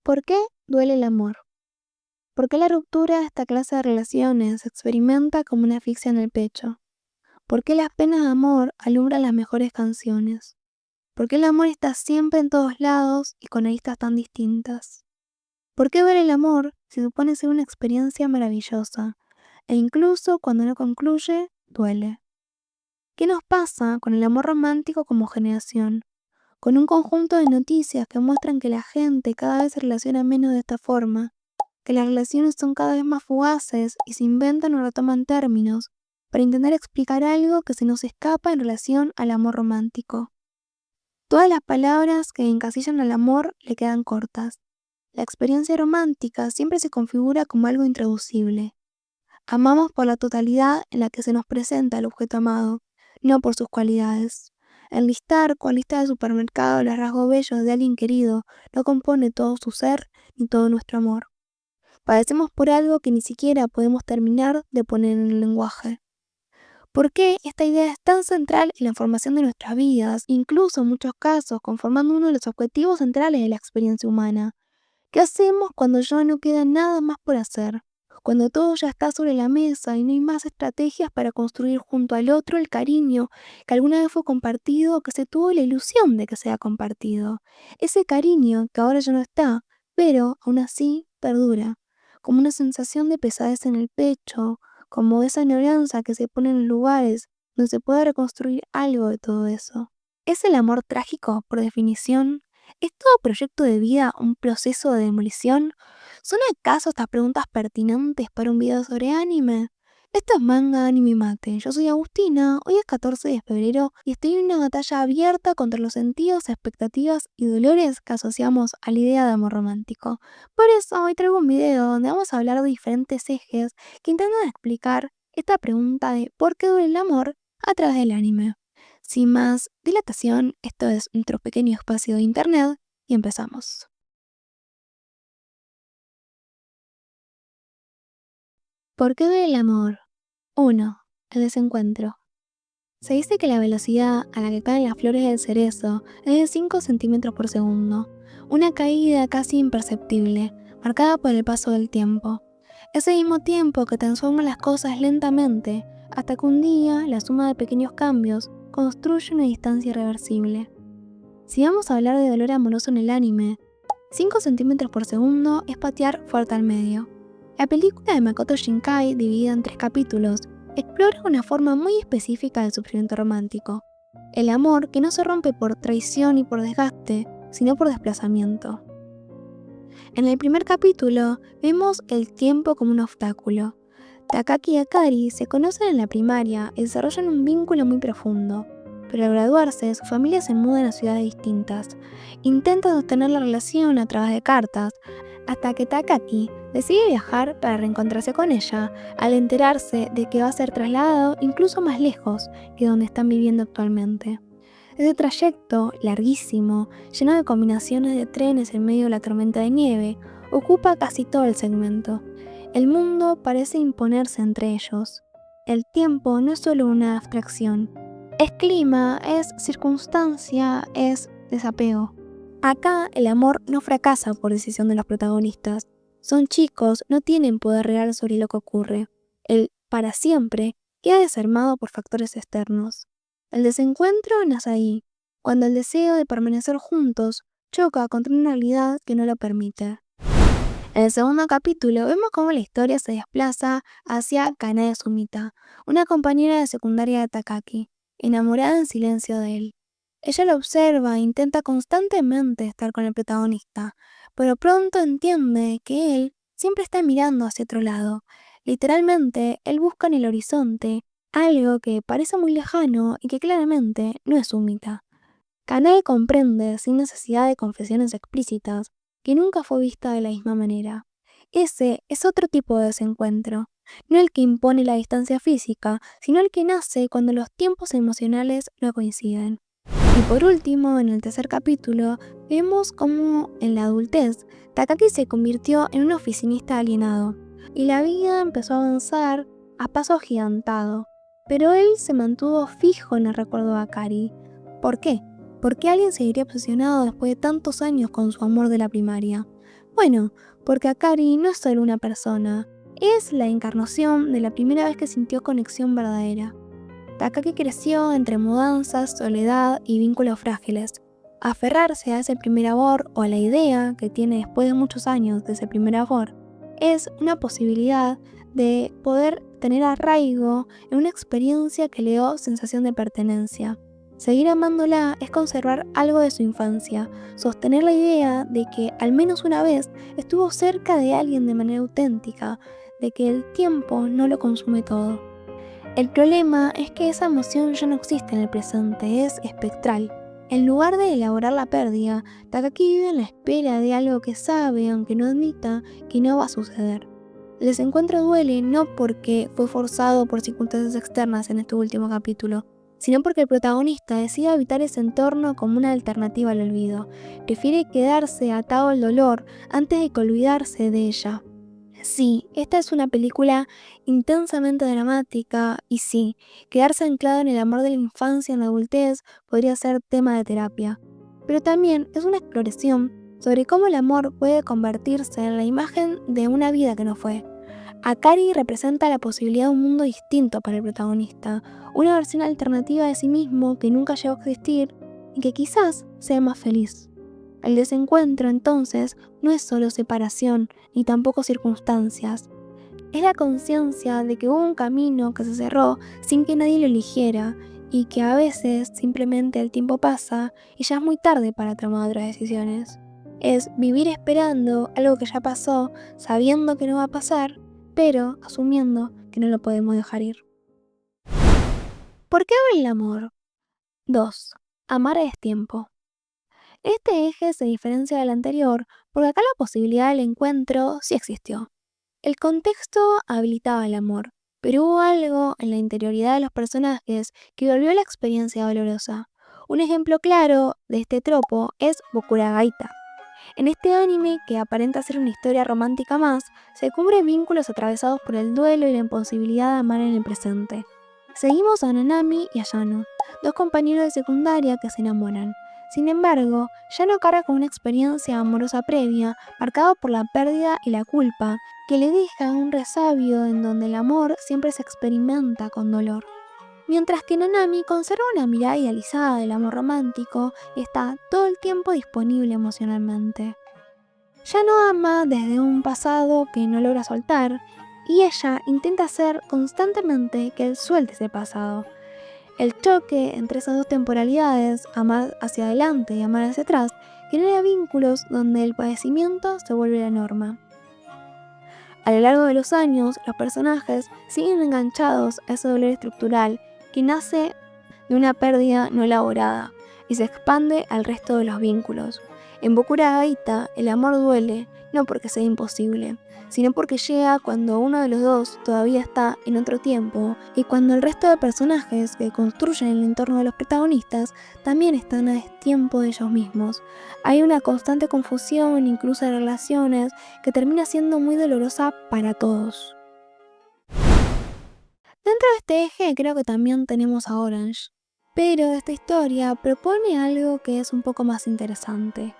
¿Por qué duele el amor? ¿Por qué la ruptura de esta clase de relaciones se experimenta como una asfixia en el pecho? ¿Por qué las penas de amor alumbran las mejores canciones? ¿Por qué el amor está siempre en todos lados y con aristas tan distintas? ¿Por qué duele el amor si supone ser una experiencia maravillosa? E incluso cuando no concluye, duele. ¿Qué nos pasa con el amor romántico como generación? Con un conjunto de noticias que muestran que la gente cada vez se relaciona menos de esta forma, que las relaciones son cada vez más fugaces y se inventan o retoman términos para intentar explicar algo que se nos escapa en relación al amor romántico. Todas las palabras que encasillan al amor le quedan cortas. La experiencia romántica siempre se configura como algo intraducible. Amamos por la totalidad en la que se nos presenta el objeto amado, no por sus cualidades. Enlistar con lista de supermercado los rasgos bellos de alguien querido no compone todo su ser ni todo nuestro amor. Padecemos por algo que ni siquiera podemos terminar de poner en el lenguaje. ¿Por qué esta idea es tan central en la formación de nuestras vidas, incluso en muchos casos conformando uno de los objetivos centrales de la experiencia humana? ¿Qué hacemos cuando ya no queda nada más por hacer? Cuando todo ya está sobre la mesa y no hay más estrategias para construir junto al otro el cariño que alguna vez fue compartido o que se tuvo la ilusión de que sea compartido. Ese cariño que ahora ya no está, pero aún así perdura, como una sensación de pesadez en el pecho, como esa añoranza que se pone en lugares donde se puede reconstruir algo de todo eso. ¿Es el amor trágico, por definición? ¿Es todo proyecto de vida un proceso de demolición? ¿Son acaso estas preguntas pertinentes para un video sobre anime? Esto es Manga Anime Mate. Yo soy Agustina, hoy es 14 de febrero y estoy en una batalla abierta contra los sentidos, expectativas y dolores que asociamos a la idea de amor romántico. Por eso hoy traigo un video donde vamos a hablar de diferentes ejes que intentan explicar esta pregunta de ¿por qué duele el amor? A través del anime. Sin más dilatación, esto es nuestro pequeño espacio de internet y empezamos. ¿Por qué duele el amor? 1. El desencuentro. Se dice que la velocidad a la que caen las flores del cerezo es de 5 centímetros por segundo, una caída casi imperceptible, marcada por el paso del tiempo. Ese mismo tiempo que transforma las cosas lentamente, hasta que un día la suma de pequeños cambios construye una distancia irreversible. Si vamos a hablar de dolor amoroso en el anime, 5 centímetros por segundo es patear fuerte al medio. La película de Makoto Shinkai, dividida en 3 capítulos, explora una forma muy específica del sufrimiento romántico. El amor que no se rompe por traición y por desgaste, sino por desplazamiento. En el primer capítulo vemos el tiempo como un obstáculo. Takaki y Akari se conocen en la primaria y desarrollan un vínculo muy profundo. Pero al graduarse, sus familias se mudan a ciudades distintas. Intentan sostener la relación a través de cartas, hasta que Takaki decide viajar para reencontrarse con ella, al enterarse de que va a ser trasladado incluso más lejos que donde están viviendo actualmente. Ese trayecto, larguísimo, lleno de combinaciones de trenes en medio de la tormenta de nieve, ocupa casi todo el segmento. El mundo parece imponerse entre ellos. El tiempo no es solo una abstracción. Es clima, es circunstancia, es desapego. Acá el amor no fracasa por decisión de los protagonistas. Son chicos, no tienen poder real sobre lo que ocurre. El para siempre queda desarmado por factores externos. El desencuentro nace ahí, cuando el deseo de permanecer juntos choca contra una realidad que no lo permite. En el segundo capítulo vemos cómo la historia se desplaza hacia Kanae Sumita, una compañera de secundaria de Takaki, enamorada en silencio de él. Ella lo observa e intenta constantemente estar con el protagonista, pero pronto entiende que él siempre está mirando hacia otro lado. Literalmente, él busca en el horizonte algo que parece muy lejano y que claramente no es Sumita. Kanae comprende, sin necesidad de confesiones explícitas, que nunca fue vista de la misma manera. Ese es otro tipo de desencuentro, no el que impone la distancia física, sino el que nace cuando los tiempos emocionales no coinciden. Y por último, en el tercer capítulo, vemos cómo en la adultez, Takaki se convirtió en un oficinista alienado, y la vida empezó a avanzar a paso agigantado, pero él se mantuvo fijo en el recuerdo de Akari. ¿Por qué? ¿Por qué alguien seguiría obsesionado después de tantos años con su amor de la primaria? Bueno, porque Akari no es solo una persona, es la encarnación de la primera vez que sintió conexión verdadera. Takaki creció entre mudanzas, soledad y vínculos frágiles. Aferrarse a ese primer amor o a la idea que tiene después de muchos años de ese primer amor es una posibilidad de poder tener arraigo en una experiencia que le dio sensación de pertenencia. Seguir amándola es conservar algo de su infancia, sostener la idea de que al menos una vez estuvo cerca de alguien de manera auténtica, de que el tiempo no lo consume todo. El problema es que esa emoción ya no existe en el presente, es espectral. En lugar de elaborar la pérdida, Takaki vive en la espera de algo que sabe, aunque no admita, que no va a suceder. El desencuentro duele no porque fue forzado por circunstancias externas en este último capítulo, sino porque el protagonista decide habitar ese entorno como una alternativa al olvido. Prefiere quedarse atado al dolor antes de que olvidarse de ella. Sí, esta es una película intensamente dramática y sí, quedarse anclado en el amor de la infancia en la adultez podría ser tema de terapia. Pero también es una exploración sobre cómo el amor puede convertirse en la imagen de una vida que no fue. Akari representa la posibilidad de un mundo distinto para el protagonista, una versión alternativa de sí mismo que nunca llegó a existir y que quizás sea más feliz. El desencuentro, entonces, no es solo separación, ni tampoco circunstancias. Es la conciencia de que hubo un camino que se cerró sin que nadie lo eligiera y que a veces simplemente el tiempo pasa y ya es muy tarde para tomar otras decisiones. Es vivir esperando algo que ya pasó, sabiendo que no va a pasar, pero asumiendo que no lo podemos dejar ir. ¿Por qué abre el amor? 2. Amar es tiempo. Este eje se diferencia del anterior porque acá la posibilidad del encuentro sí existió. El contexto habilitaba el amor, pero hubo algo en la interioridad de los personajes que volvió la experiencia dolorosa. Un ejemplo claro de este tropo es Bokuragaita. En este anime, que aparenta ser una historia romántica más, se cubren vínculos atravesados por el duelo y la imposibilidad de amar en el presente. Seguimos a Nanami y a Yano, dos compañeros de secundaria que se enamoran. Sin embargo, Yano carga con una experiencia amorosa previa, marcada por la pérdida y la culpa, que le deja un resabio en donde el amor siempre se experimenta con dolor. Mientras que Nanami conserva una mirada idealizada del amor romántico y está todo el tiempo disponible emocionalmente. Yano ama desde un pasado que no logra soltar y ella intenta hacer constantemente que él suelte ese pasado. El choque entre esas dos temporalidades, amar hacia adelante y amar hacia atrás, genera vínculos donde el padecimiento se vuelve la norma. A lo largo de los años, los personajes siguen enganchados a ese dolor estructural que nace de una pérdida no elaborada y se expande al resto de los vínculos. En Bokuragaita, el amor duele no porque sea imposible, sino porque llega cuando uno de los dos todavía está en otro tiempo y cuando el resto de personajes que construyen el entorno de los protagonistas también están a destiempo de ellos mismos. Hay una constante confusión incluso de relaciones que termina siendo muy dolorosa para todos. Dentro de este eje creo que también tenemos a Orange, pero esta historia propone algo que es un poco más interesante.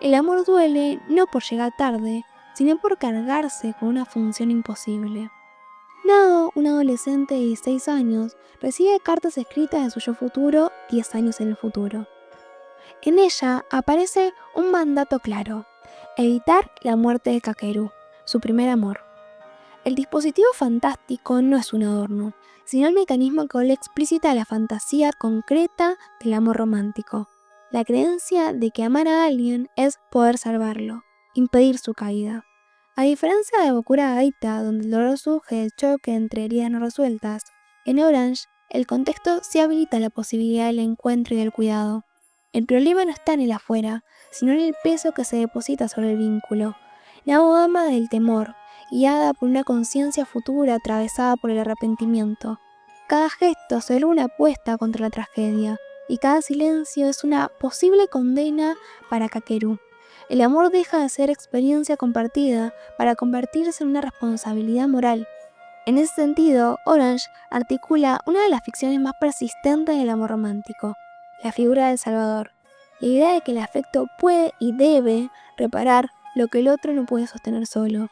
El amor duele no por llegar tarde, sino por cargarse con una función imposible. Nao, un adolescente de 16 años, recibe cartas escritas de su yo futuro 10 años en el futuro. En ella aparece un mandato claro: evitar la muerte de Kakeru, su primer amor. El dispositivo fantástico no es un adorno, sino el mecanismo que le explícita la fantasía concreta del amor romántico. La creencia de que amar a alguien es poder salvarlo, impedir su caída. A diferencia de Bokuragaita, donde el dolor surge del choque entre heridas no resueltas, en Orange el contexto sí habilita la posibilidad del encuentro y del cuidado. El problema no está en el afuera, sino en el peso que se deposita sobre el vínculo. Nao ama del temor, guiada por una conciencia futura atravesada por el arrepentimiento. Cada gesto será una apuesta contra la tragedia, y cada silencio es una posible condena para Kakeru. El amor deja de ser experiencia compartida para convertirse en una responsabilidad moral. En ese sentido, Orange articula una de las ficciones más persistentes del amor romántico, la figura del Salvador, La idea de que el afecto puede y debe reparar lo que el otro no puede sostener solo.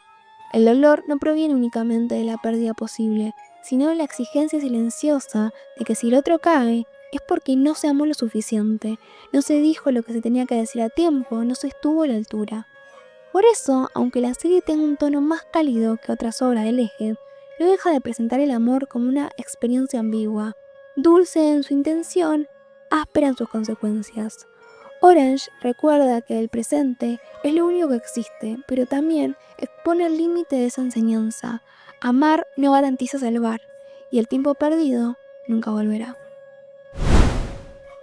El dolor no proviene únicamente de la pérdida posible, sino de la exigencia silenciosa de que si el otro cae, es porque no se amó lo suficiente, no se dijo lo que se tenía que decir a tiempo, no se estuvo a la altura. Por eso, aunque la serie tenga un tono más cálido que otras obras del eje, no deja de presentar el amor como una experiencia ambigua, dulce en su intención, áspera en sus consecuencias. Orange recuerda que el presente es lo único que existe, pero también expone el límite de esa enseñanza. Amar no garantiza salvar, y el tiempo perdido nunca volverá.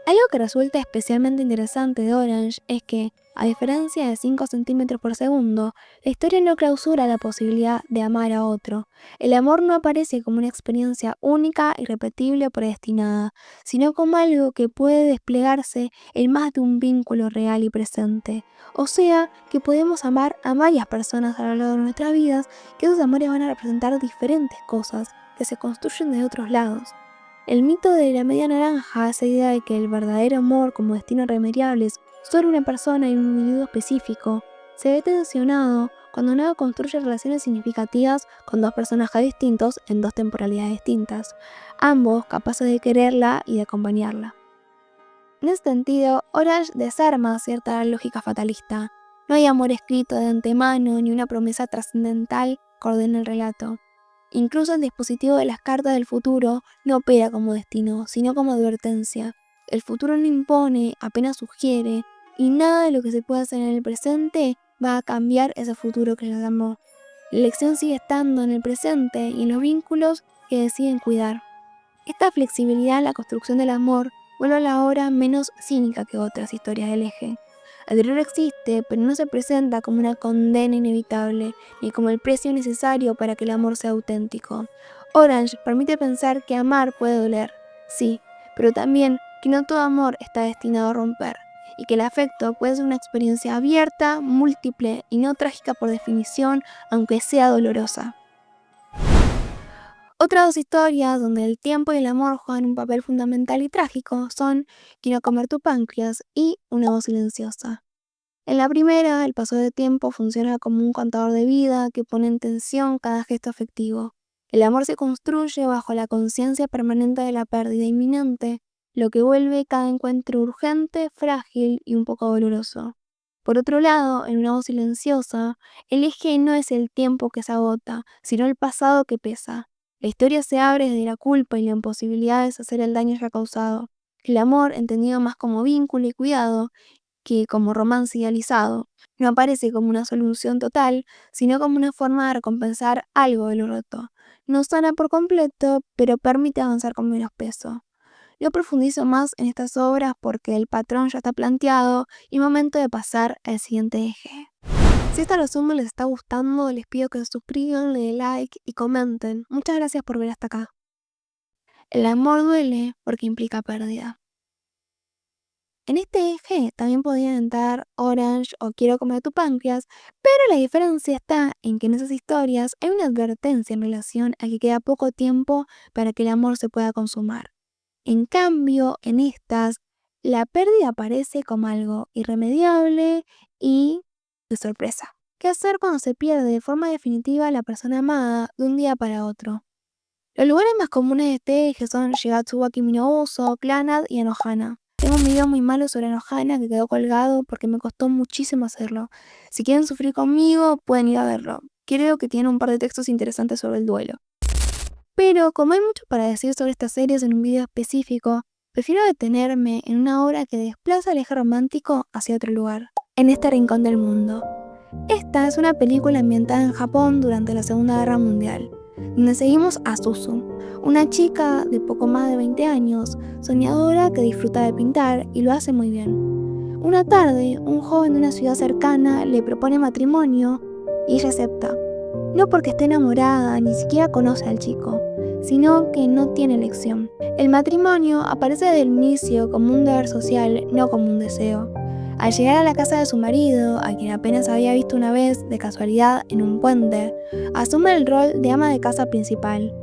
Algo que resulta especialmente interesante de Orange es que, a diferencia de 5 centímetros por segundo, la historia no clausura la posibilidad de amar a otro. El amor no aparece como una experiencia única, irrepetible o predestinada, sino como algo que puede desplegarse en más de un vínculo real y presente. O sea, que podemos amar a varias personas a lo largo de nuestras vidas, que esos amores van a representar diferentes cosas que se construyen de otros lados. El mito de la media naranja, esa idea de que el verdadero amor como destino irremediable es solo una persona y un individuo específico, se ve tensionado cuando uno construye relaciones significativas con dos personajes distintos en dos temporalidades distintas, ambos capaces de quererla y de acompañarla. En ese sentido, Orange desarma cierta lógica fatalista. No hay amor escrito de antemano ni una promesa trascendental que ordene el relato. Incluso el dispositivo de las cartas del futuro no opera como destino, sino como advertencia. El futuro no impone, apenas sugiere, y nada de lo que se puede hacer en el presente va a cambiar ese futuro que ya amó. La elección sigue estando en el presente y en los vínculos que deciden cuidar. Esta flexibilidad en la construcción del amor vuelve a la obra menos cínica que otras historias del eje. El dolor existe, pero no se presenta como una condena inevitable, ni como el precio necesario para que el amor sea auténtico. Orange permite pensar que amar puede doler, sí, pero también que no todo amor está destinado a romper, y que el afecto puede ser una experiencia abierta, múltiple y no trágica por definición, aunque sea dolorosa. Otras dos historias donde el tiempo y el amor juegan un papel fundamental y trágico son Quiero comer tu páncreas y Una voz silenciosa. En la primera, el paso de tiempo funciona como un contador de vida que pone en tensión cada gesto afectivo. El amor se construye bajo la conciencia permanente de la pérdida inminente, lo que vuelve cada encuentro urgente, frágil y un poco doloroso. Por otro lado, en Una voz silenciosa, el eje no es el tiempo que se agota, sino el pasado que pesa. La historia se abre desde la culpa y la imposibilidad de deshacer el daño ya causado. El amor, entendido más como vínculo y cuidado, que como romance idealizado, no aparece como una solución total, sino como una forma de recompensar algo de lo roto. No sana por completo, pero permite avanzar con menos peso. Yo profundizo más en estas obras porque el patrón ya está planteado y momento de pasar al siguiente eje. Si esta resumen les está gustando, les pido que se suscriban, le den like y comenten. Muchas gracias por ver hasta acá. El amor duele porque implica pérdida. En este eje también podrían entrar Orange o Quiero comer tu páncreas, pero la diferencia está en que en esas historias hay una advertencia en relación a que queda poco tiempo para que el amor se pueda consumar. En cambio, en estas, la pérdida aparece como algo irremediable y de sorpresa. ¿Qué hacer cuando se pierde de forma definitiva a la persona amada de un día para otro? Los lugares más comunes de este eje son Shigatsu wa Kimi no Uso, Clannad y Anohana. Tengo un video muy malo sobre Anohana que quedó colgado porque me costó muchísimo hacerlo. Si quieren sufrir conmigo, pueden ir a verlo. Creo que tiene un par de textos interesantes sobre el duelo. Pero como hay mucho para decir sobre estas series en un video específico, prefiero detenerme en una obra que desplaza el eje romántico hacia otro lugar, en este rincón del mundo. Esta es una película ambientada en Japón durante la Segunda Guerra Mundial, donde seguimos a Suzu, una chica de poco más de 20 años, soñadora que disfruta de pintar y lo hace muy bien. Una tarde, un joven de una ciudad cercana le propone matrimonio y ella acepta. No porque esté enamorada, ni siquiera conoce al chico, sino que no tiene elección. El matrimonio aparece desde el inicio como un deber social, no como un deseo. Al llegar a la casa de su marido, a quien apenas había visto una vez de casualidad en un puente, asume el rol de ama de casa principal.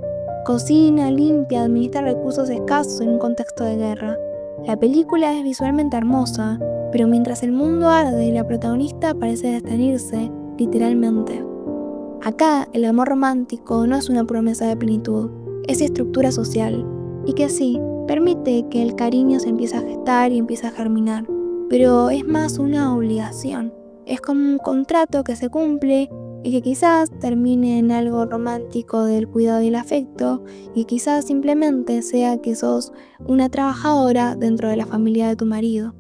Cocina, limpia, administra recursos escasos en un contexto de guerra. La película es visualmente hermosa, pero mientras el mundo arde, la protagonista parece detenerse, literalmente. Acá, el amor romántico no es una promesa de plenitud, es estructura social, y que sí, permite que el cariño se empiece a gestar y empiece a germinar, pero es más una obligación. Es como un contrato que se cumple y que quizás termine en algo romántico del cuidado y el afecto, y quizás simplemente sea que sos una trabajadora dentro de la familia de tu marido.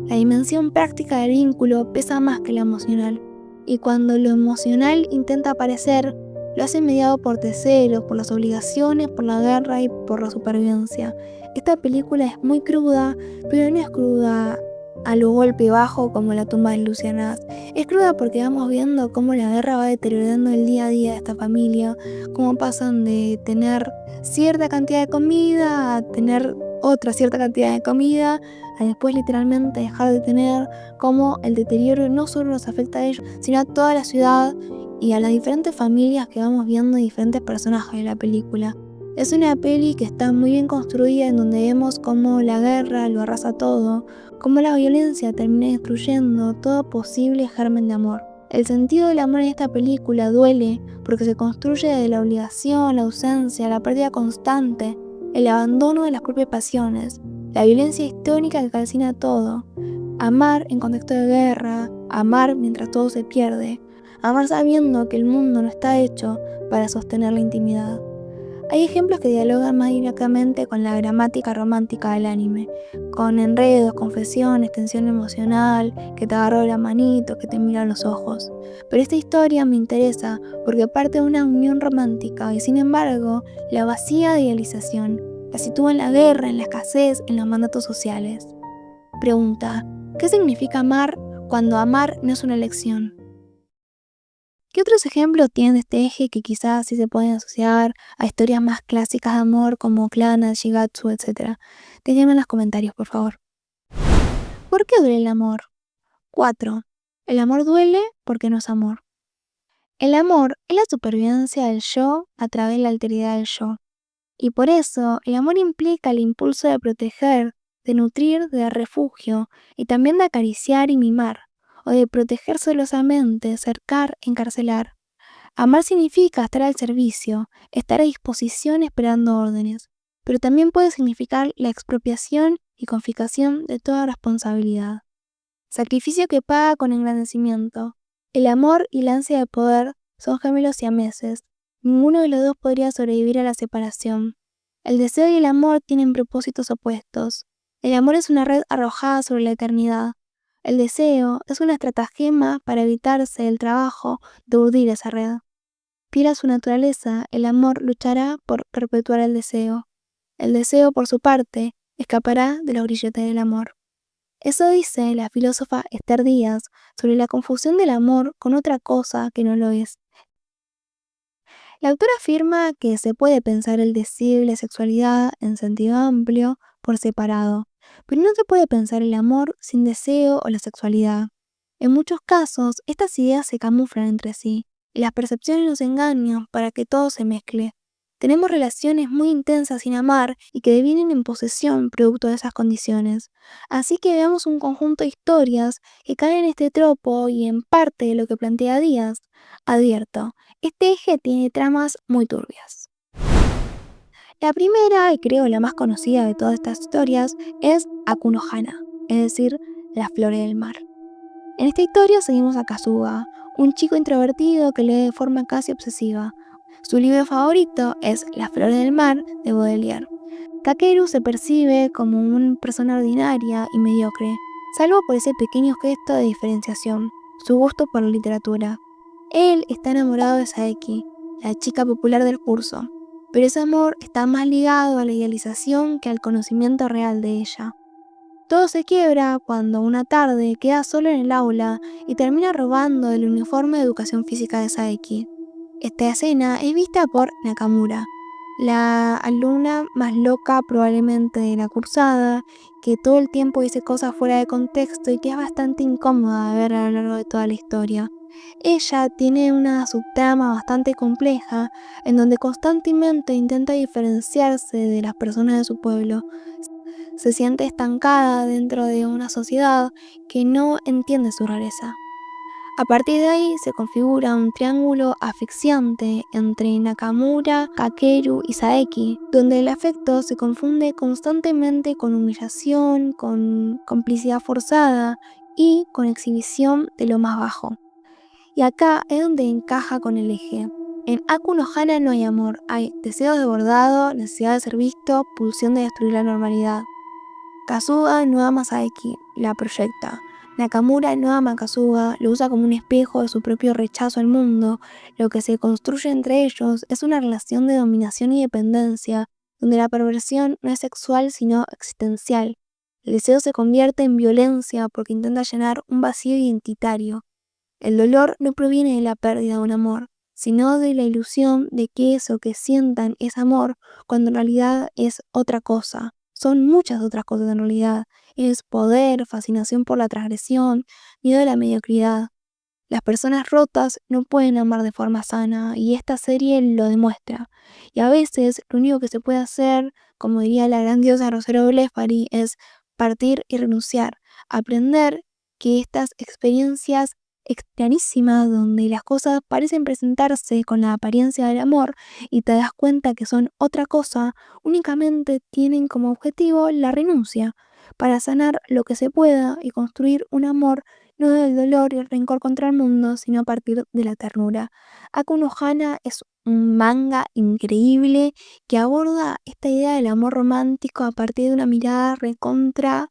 La dimensión práctica del vínculo pesa más que la emocional, y cuando lo emocional intenta aparecer, lo hace mediado por celos, por las obligaciones, por la guerra y por la supervivencia. Esta película es muy cruda, pero no es cruda a lo golpe bajo como La tumba de Luciana. Es cruda porque vamos viendo cómo la guerra va deteriorando el día a día de esta familia, cómo pasan de tener cierta cantidad de comida a tener otra cierta cantidad de comida, a después literalmente dejar de tener, cómo el deterioro no solo nos afecta a ellos, sino a toda la ciudad y a las diferentes familias que vamos viendo, diferentes personajes de la película. Es una peli que está muy bien construida, en donde vemos cómo la guerra lo arrasa todo, cómo la violencia termina destruyendo todo posible germen de amor. El sentido del amor en esta película duele porque se construye de la obligación, la ausencia, la pérdida constante, el abandono de las propias pasiones, la violencia histórica que calcina todo. Amar en contexto de guerra, amar mientras todo se pierde, amar sabiendo que el mundo no está hecho para sostener la intimidad. Hay ejemplos que dialogan más directamente con la gramática romántica del anime, con enredos, confesiones, tensión emocional, que te agarro de la manito, que te mira a los ojos. Pero esta historia me interesa porque parte de una unión romántica y sin embargo la vacía de idealización, la sitúa en la guerra, en la escasez, en los mandatos sociales. Pregunta, ¿qué significa amar cuando amar no es una elección? ¿Qué otros ejemplos tienen de este eje que quizás sí se pueden asociar a historias más clásicas de amor como Clannad, Shigatsu, etc.? Déjenme en los comentarios, por favor. ¿Por qué duele el amor? 4. El amor duele porque no es amor. El amor es la supervivencia del yo a través de la alteridad del yo. Y por eso, el amor implica el impulso de proteger, de nutrir, de dar refugio, y también de acariciar y mimar, o de proteger celosamente, cercar, encarcelar. Amar significa estar al servicio, estar a disposición esperando órdenes, pero también puede significar la expropiación y confiscación de toda responsabilidad. Sacrificio que paga con engrandecimiento. El amor y la ansia de poder son gemelos siameses. Ninguno de los dos podría sobrevivir a la separación. El deseo y el amor tienen propósitos opuestos. El amor es una red arrojada sobre la eternidad. El deseo es una estratagema para evitarse el trabajo de urdir esa red. Fiel a su naturaleza, el amor luchará por perpetuar el deseo. El deseo, por su parte, escapará de los grilletes del amor. Eso dice la filósofa Esther Díaz sobre la confusión del amor con otra cosa que no lo es. La autora afirma que se puede pensar el deseo y la sexualidad en sentido amplio por separado, pero no se puede pensar el amor sin deseo o la sexualidad. En muchos casos, estas ideas se camuflan entre sí, y las percepciones nos engañan para que todo se mezcle. Tenemos relaciones muy intensas sin amar y que devienen en posesión producto de esas condiciones. Así que veamos un conjunto de historias que caen en este tropo y en parte de lo que plantea Díaz. Advierto, este eje tiene tramas muy turbias. La primera, y creo la más conocida de todas estas historias, es Aku no Hana, es decir, las flores del mar. En esta historia seguimos a Kasuga, un chico introvertido que lee de forma casi obsesiva. Su libro favorito es Las flores del mar de Baudelaire. Takeru se percibe como una persona ordinaria y mediocre, salvo por ese pequeño gesto de diferenciación, su gusto por la literatura. Él está enamorado de Saeki, la chica popular del curso, pero ese amor está más ligado a la idealización que al conocimiento real de ella. Todo se quiebra cuando una tarde queda solo en el aula y termina robando el uniforme de educación física de Saeki. Esta escena es vista por Nakamura, la alumna más loca probablemente de la cursada, que todo el tiempo dice cosas fuera de contexto y que es bastante incómoda de ver a lo largo de toda la historia. Ella tiene una subtrama bastante compleja en donde constantemente intenta diferenciarse de las personas de su pueblo, se siente estancada dentro de una sociedad que no entiende su rareza. A partir de ahí se configura un triángulo asfixiante entre Nakamura, Kakeru y Saeki, donde el afecto se confunde constantemente con humillación, con complicidad forzada y con exhibición de lo más bajo. Y acá es donde encaja con el eje. En Aku no Hana no hay amor, hay deseo desbordado, necesidad de ser visto, pulsión de destruir la normalidad. Kasuga no ama a Saeki, la proyecta. Nakamura no ama a Kasuga, lo usa como un espejo de su propio rechazo al mundo. Lo que se construye entre ellos es una relación de dominación y dependencia, donde la perversión no es sexual sino existencial. El deseo se convierte en violencia porque intenta llenar un vacío identitario. El dolor no proviene de la pérdida de un amor, sino de la ilusión de que eso que sientan es amor, cuando en realidad es otra cosa. Son muchas otras cosas en realidad. Es poder, fascinación por la transgresión, miedo a la mediocridad. Las personas rotas no pueden amar de forma sana y esta serie lo demuestra. Y a veces lo único que se puede hacer, como diría la grandiosa Rosario Blefari, es partir y renunciar. Aprender que estas experiencias extrañísimas donde las cosas parecen presentarse con la apariencia del amor y te das cuenta que son otra cosa, únicamente tienen como objetivo la renuncia, para sanar lo que se pueda y construir un amor no del dolor y el rencor contra el mundo, sino a partir de la ternura. Aku no Hana es un manga increíble que aborda esta idea del amor romántico a partir de una mirada recontra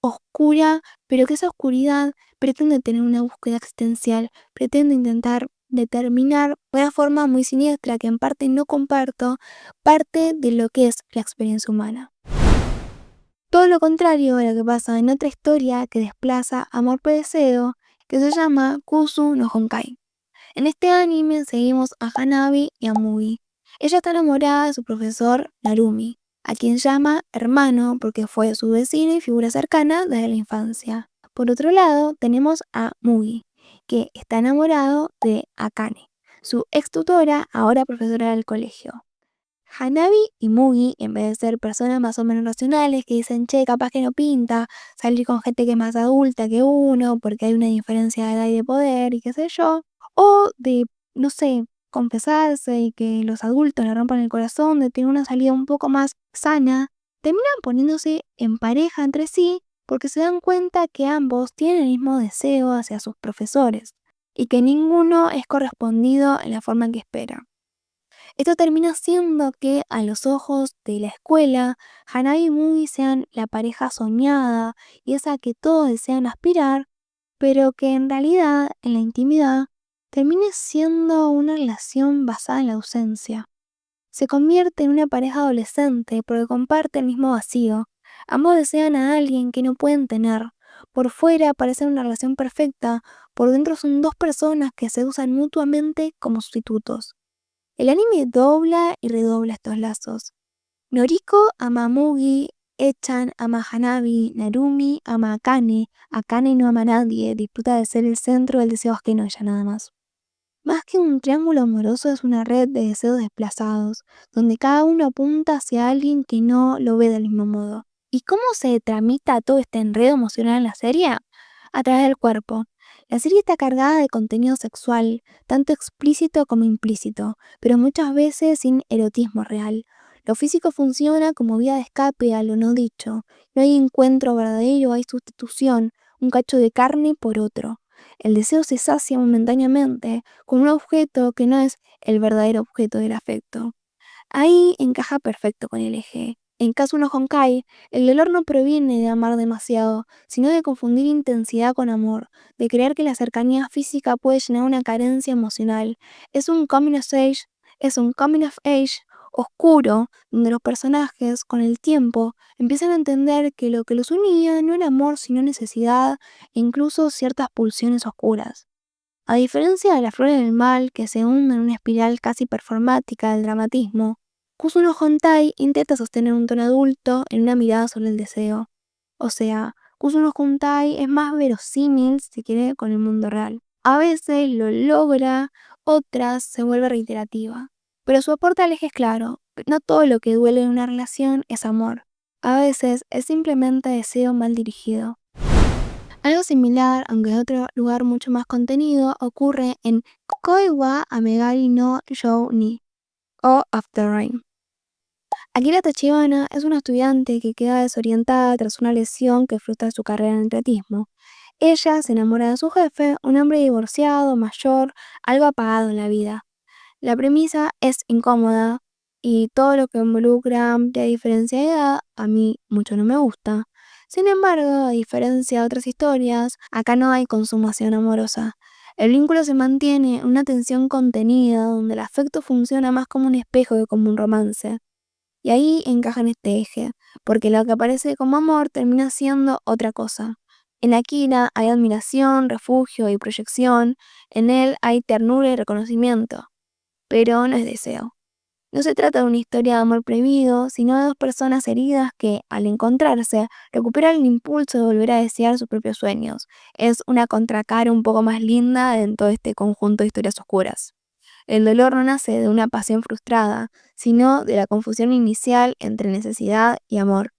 oscura, pero que esa oscuridad pretende tener una búsqueda existencial, pretende intentar determinar de una forma muy siniestra que en parte no comparto, parte de lo que es la experiencia humana. Todo lo contrario de lo que pasa en otra historia que desplaza amor por deseo, que se llama Kusu no Honkai. En este anime seguimos a Hanabi y a Mugi. Ella está enamorada de su profesor Narumi, a quien llama hermano porque fue su vecino y figura cercana desde la infancia. Por otro lado, tenemos a Mugi, que está enamorado de Akane, su ex tutora, ahora profesora del colegio. Hanabi y Mugi, en vez de ser personas más o menos racionales que dicen, che, capaz que no pinta salir con gente que es más adulta que uno porque hay una diferencia de edad y de poder y qué sé yo, o de, no sé, confesarse y que los adultos le rompan el corazón, de tener una salida un poco más sana, terminan poniéndose en pareja entre sí porque se dan cuenta que ambos tienen el mismo deseo hacia sus profesores y que ninguno es correspondido en la forma que espera. Esto termina siendo que, a los ojos de la escuela, Hanabi y Mugi sean la pareja soñada y esa que todos desean aspirar, pero que en realidad, en la intimidad, termine siendo una relación basada en la ausencia. Se convierte en una pareja adolescente porque comparte el mismo vacío. Ambos desean a alguien que no pueden tener. Por fuera parece una relación perfecta, por dentro son dos personas que se usan mutuamente como sustitutos. El anime dobla y redobla estos lazos. Noriko ama a Mugi, Echan ama a Hanabi, Narumi ama a Akane, Akane no ama a nadie, disfruta de ser el centro del deseo ajeno a ella nada más. Más que un triángulo amoroso es una red de deseos desplazados, donde cada uno apunta hacia alguien que no lo ve del mismo modo. ¿Y cómo se tramita todo este enredo emocional en la serie? A través del cuerpo. La serie está cargada de contenido sexual, tanto explícito como implícito, pero muchas veces sin erotismo real. Lo físico funciona como vía de escape a lo no dicho. No hay encuentro verdadero, hay sustitución, un cacho de carne por otro. El deseo se sacia momentáneamente con un objeto que no es el verdadero objeto del afecto. Ahí encaja perfecto con el eje. En caso no Honkai, el dolor no proviene de amar demasiado, sino de confundir intensidad con amor, de creer que la cercanía física puede llenar una carencia emocional. Es un coming of age oscuro, donde los personajes, con el tiempo, empiezan a entender que lo que los unía no era amor sino necesidad e incluso ciertas pulsiones oscuras. A diferencia de las flores del mal, que se hunden en una espiral casi performática del dramatismo, Kusuno Hontai intenta sostener un tono adulto en una mirada sobre el deseo. O sea, Kusuno Hontai es más verosímil, si quiere, con el mundo real. A veces lo logra, otras se vuelve reiterativa. Pero su aporte al eje es claro, no todo lo que duele en una relación es amor. a veces es simplemente deseo mal dirigido. Algo similar, aunque de otro lugar mucho más contenido, ocurre en Koi wa Amegari no Shou ni o After Rain. Akira Tachibana es una estudiante que queda desorientada tras una lesión que frustra su carrera en atletismo. Ella se enamora de su jefe, un hombre divorciado, mayor, algo apagado en la vida. La premisa es incómoda y todo lo que involucra amplia diferencia de edad a mí mucho no me gusta. Sin embargo, a diferencia de otras historias, acá no hay consumación amorosa. El vínculo se mantiene en una tensión contenida donde el afecto funciona más como un espejo que como un romance. Y ahí encaja en este eje, porque lo que aparece como amor termina siendo otra cosa. En Akira hay admiración, refugio y proyección, en él hay ternura y reconocimiento, pero no es deseo. No se trata de una historia de amor prohibido, sino de dos personas heridas que, al encontrarse, recuperan el impulso de volver a desear sus propios sueños. Es una contracara un poco más linda de todo este conjunto de historias oscuras. El dolor no nace de una pasión frustrada, sino de la confusión inicial entre necesidad y amor.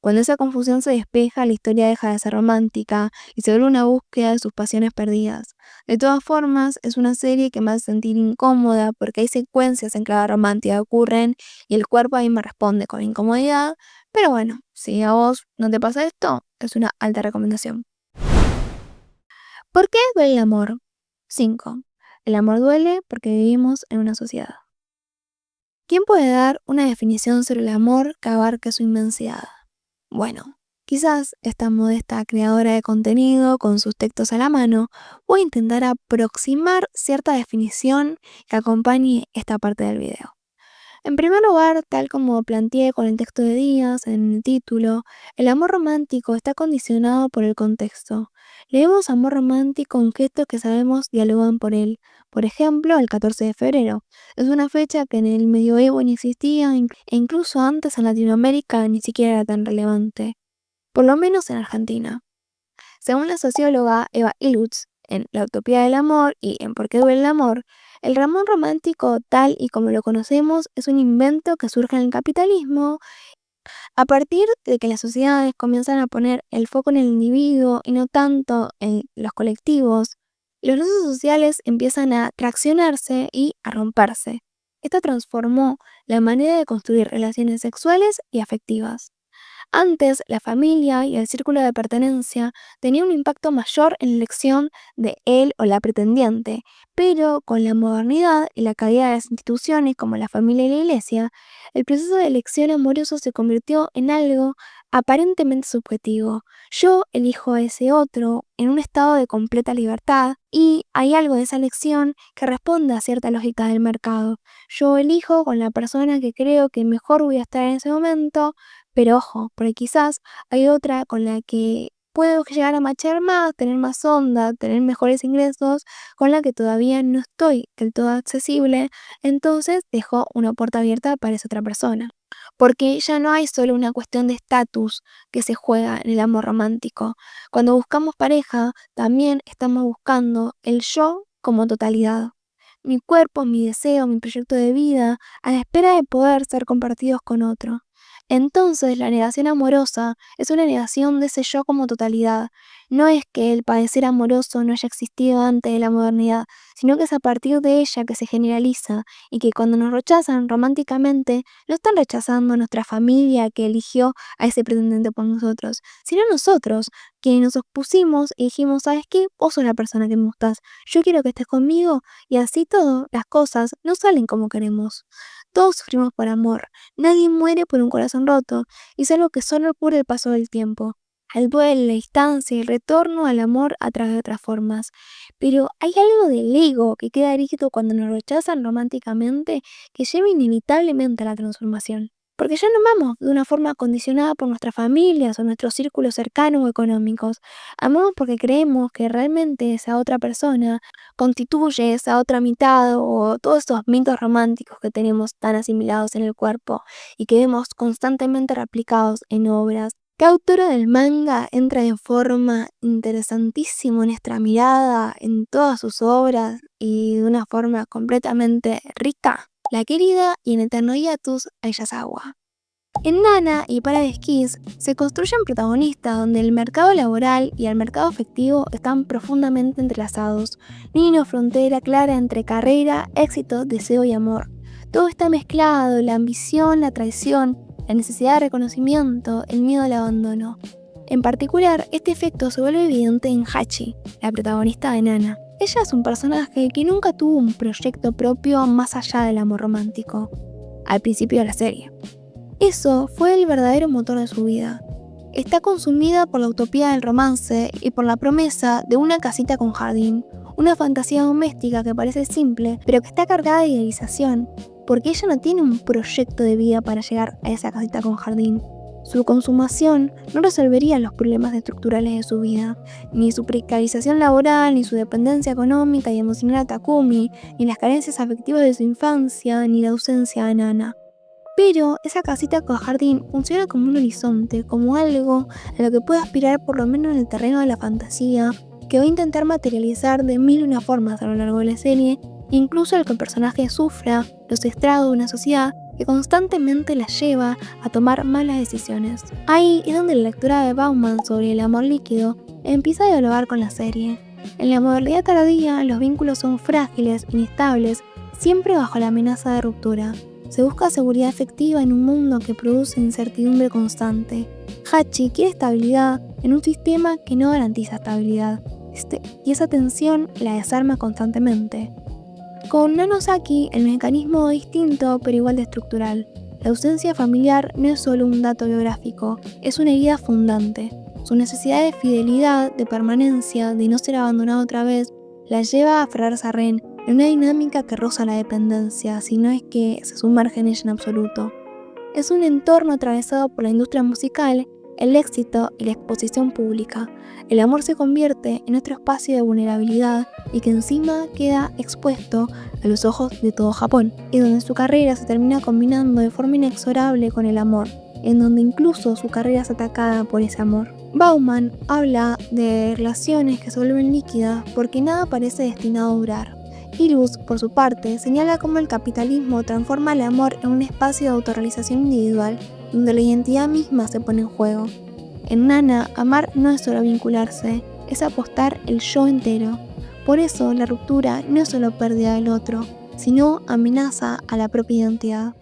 Cuando esa confusión se despeja, la historia deja de ser romántica y se vuelve una búsqueda de sus pasiones perdidas. De todas formas, es una serie que me hace sentir incómoda porque hay secuencias en clave romántica que ocurren y el cuerpo ahí me responde con incomodidad, pero bueno, si a vos no te pasa esto, es una alta recomendación. ¿Por qué duele el amor? 5. El amor duele porque vivimos en una sociedad. ¿Quién puede dar una definición sobre el amor que abarque su inmensidad? Bueno, quizás esta modesta creadora de contenido con sus textos a la mano voy a intentar aproximar cierta definición que acompañe esta parte del video. En primer lugar, tal como planteé con el texto de Díaz en el título, el amor romántico está condicionado por el contexto. Leemos amor romántico en gestos que sabemos dialogan por él. Por ejemplo, el 14 de febrero. Es una fecha que en el medioevo ni existía e incluso antes en Latinoamérica ni siquiera era tan relevante. Por lo menos en Argentina. Según la socióloga Eva Illich, en La utopía del amor y en Por qué duele el amor, el amor romántico tal y como lo conocemos es un invento que surge en el capitalismo a partir de que las sociedades comienzan a poner el foco en el individuo y no tanto en los colectivos. Los lazos sociales empiezan a traccionarse y a romperse. Esto transformó la manera de construir relaciones sexuales y afectivas. Antes, la familia y el círculo de pertenencia tenían un impacto mayor en la elección de él o la pretendiente, pero con la modernidad y la caída de las instituciones como la familia y la iglesia, el proceso de elección amoroso se convirtió en algo aparentemente subjetivo. Yo elijo a ese otro en un estado de completa libertad y hay algo de esa elección que responde a cierta lógica del mercado. Yo elijo con la persona que creo que mejor voy a estar en ese momento, pero ojo, porque quizás hay otra con la que puedo llegar a matchear más, tener más onda, tener mejores ingresos, con la que todavía no estoy del todo accesible, entonces dejo una puerta abierta para esa otra persona. Porque ya no hay solo una cuestión de estatus que se juega en el amor romántico. Cuando buscamos pareja, también estamos buscando el yo como totalidad. Mi cuerpo, mi deseo, mi proyecto de vida, a la espera de poder ser compartidos con otro. Entonces, la negación amorosa es una negación de ese yo como totalidad. No es que el padecer amoroso no haya existido antes de la modernidad, sino que es a partir de ella que se generaliza y que cuando nos rechazan románticamente, no están rechazando a nuestra familia que eligió a ese pretendiente por nosotros, sino nosotros, que nos expusimos y dijimos, ¿sabes qué? Vos sos la persona que me gustás, yo quiero que estés conmigo y así todo, las cosas no salen como queremos. Todos sufrimos por amor. Nadie muere por un corazón roto, y es algo que solo ocurre el paso del tiempo. El duelo, la distancia y el retorno al amor a través de otras formas. Pero hay algo del ego que queda herido cuando nos rechazan románticamente que lleva inevitablemente a la transformación. Porque ya no amamos de una forma condicionada por nuestras familias o nuestros círculos cercanos o económicos. Amamos porque creemos que realmente esa otra persona constituye esa otra mitad o todos esos mitos románticos que tenemos tan asimilados en el cuerpo y que vemos constantemente replicados en obras. ¿Qué autora del manga entra de forma interesantísima en nuestra mirada en todas sus obras y de una forma completamente rica? La querida y en eterno hiatus Ayasawa. En Nana y Paradise Kiss se construyen protagonistas donde el mercado laboral y el mercado afectivo están profundamente entrelazados. No hay una frontera clara entre carrera, éxito, deseo y amor. Todo está mezclado, la ambición, la traición, la necesidad de reconocimiento, el miedo al abandono. En particular, este efecto se vuelve evidente en Hachi, la protagonista de Nana. Ella es un personaje que nunca tuvo un proyecto propio más allá del amor romántico, al principio de la serie. Eso fue el verdadero motor de su vida. Está consumida por la utopía del romance y por la promesa de una casita con jardín, una fantasía doméstica que parece simple, pero que está cargada de idealización, porque ella no tiene un proyecto de vida para llegar a esa casita con jardín. Su consumación no resolvería los problemas estructurales de su vida, ni su precarización laboral, ni su dependencia económica y emocional a Takumi, ni las carencias afectivas de su infancia, ni la ausencia de Nana. Pero esa casita con jardín funciona como un horizonte, como algo a lo que puede aspirar por lo menos en el terreno de la fantasía, que va a intentar materializar de mil y una formas a lo largo de la serie, incluso el que el personaje sufra los estragos de una sociedad que constantemente la lleva a tomar malas decisiones. Ahí es donde la lectura de Bauman sobre el amor líquido empieza a dialogar con la serie. En la modernidad tardía, los vínculos son frágiles, inestables, siempre bajo la amenaza de ruptura. Se busca seguridad efectiva en un mundo que produce incertidumbre constante. Hachi quiere estabilidad en un sistema que no garantiza estabilidad, y esa tensión la desarma constantemente. Con Nanosaki el mecanismo es distinto pero igual de estructural. La ausencia familiar no es solo un dato biográfico, es una herida fundante. Su necesidad de fidelidad, de permanencia, de no ser abandonado otra vez, la lleva a aferrarse a Ren en una dinámica que roza la dependencia, si no es que se sumerge en ella en absoluto. Es un entorno atravesado por la industria musical, el éxito y la exposición pública. El amor se convierte en otro espacio de vulnerabilidad y que encima queda expuesto a los ojos de todo Japón, y donde su carrera se termina combinando de forma inexorable con el amor, en donde incluso su carrera es atacada por ese amor. Bauman habla de relaciones que se vuelven líquidas porque nada parece destinado a durar. Hirus, por su parte, señala cómo el capitalismo transforma el amor en un espacio de autorrealización individual, donde la identidad misma se pone en juego. En Nana, amar no es solo vincularse, es apostar el yo entero. Por eso, la ruptura no es solo pérdida del otro, sino amenaza a la propia identidad.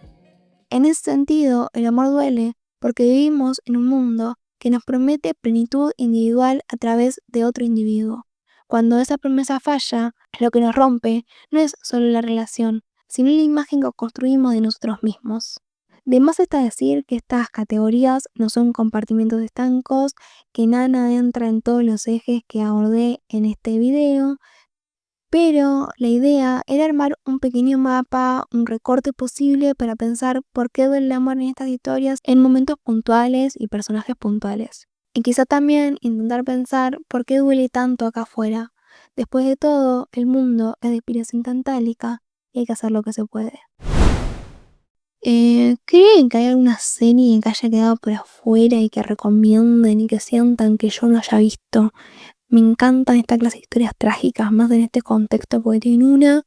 En ese sentido, el amor duele porque vivimos en un mundo que nos promete plenitud individual a través de otro individuo. Cuando esa promesa falla, lo que nos rompe no es solo la relación, sino la imagen que construimos de nosotros mismos. De más está decir que estas categorías no son compartimentos estancos, que Nana entra en todos los ejes que abordé en este video, pero la idea era armar un pequeño mapa, un recorte posible para pensar por qué duele el amor en estas historias en momentos puntuales y personajes puntuales. Y quizá también intentar pensar por qué duele tanto acá afuera. Después de todo, el mundo es de inspiración tantálica y hay que hacer lo que se puede. ¿Creen que hay alguna serie que haya quedado por afuera y que recomienden y que sientan que yo no haya visto? Me encantan esta clase de historias trágicas, más en este contexto porque tienen una.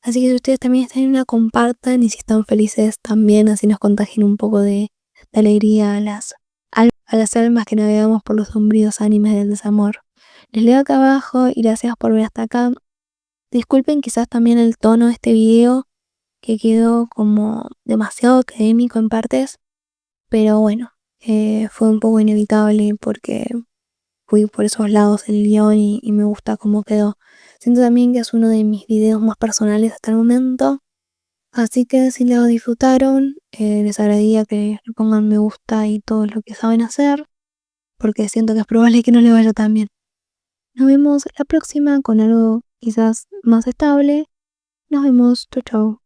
Así que si ustedes también están en una, compartan, y si están felices también, así nos contagien un poco de alegría a las almas que navegamos por los sombríos animes del desamor. Les leo acá abajo y gracias por ver hasta acá. Disculpen quizás también el tono de este video, que quedó como demasiado académico en partes, pero bueno, fue un poco inevitable porque fui por esos lados el guión y me gusta cómo quedó. Siento también que es uno de mis videos más personales hasta el momento, así que si lo disfrutaron, les agradecería que le pongan me gusta y todo lo que saben hacer, porque siento que es probable que no le vaya tan bien. Nos vemos la próxima con algo quizás más estable. Nos vemos, chau chau.